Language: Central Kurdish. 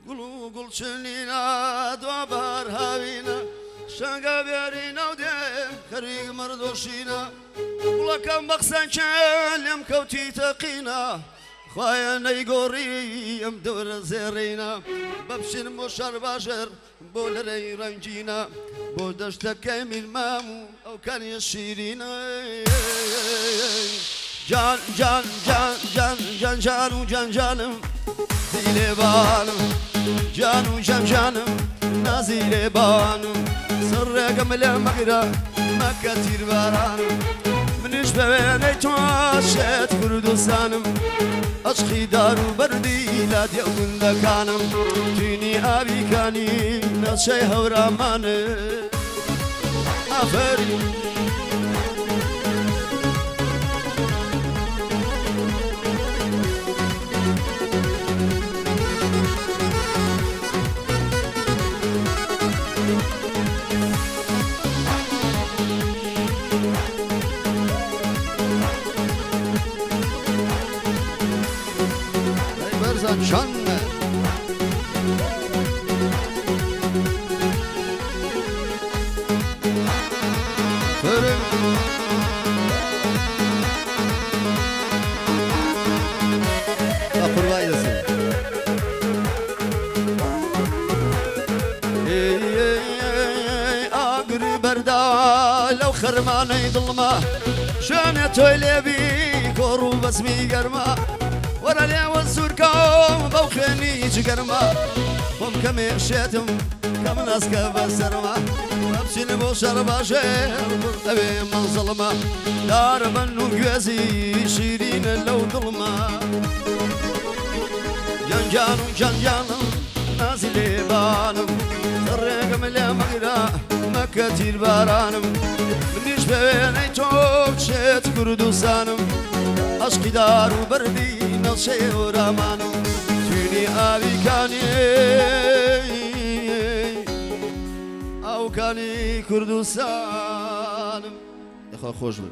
قلو قل شنينا دوبار هاوينا شنقا بيرينا وديه خريق مردوشينا ولا كم بقسان كاليم كوتي تقينا خوايا نيقوري ام دور زيرينا ببشر مشار باشر بول ري رنجينا بودشتك كامل مامو او كان يشيرينا جان جان جان جان جان جانو جان جانم زيلي بانم جانو جان جانم نازيلي بانم سرقم لمقرا ما كتير بارانم منش ببيني تواشت كردستانم عشقي دارو بردي لا ديوكن دكانم تيني أبي كاني نشي هورامان آفرين Şan Fırın Kapır vaydası Ağır berda لو خرماني ظلمة شان تويلي بي كورو بسمي قرمة ورا لي والزركم بوخني جقرما هم كم يشيتم كم ناس كبسرما بمشي لبوشر باشر برتبي من ظلمة دار منو جوازي شيرين لو ظلمة جنجانو جنجانو نازلي بانم سرقم لمقرا ما كتير بارانم منيش بيني توب شيت كردستانم عشقي دارو بردي نشي ورامانو توني أبي كاني أو كاني كردستانم يا أخوة خوش بن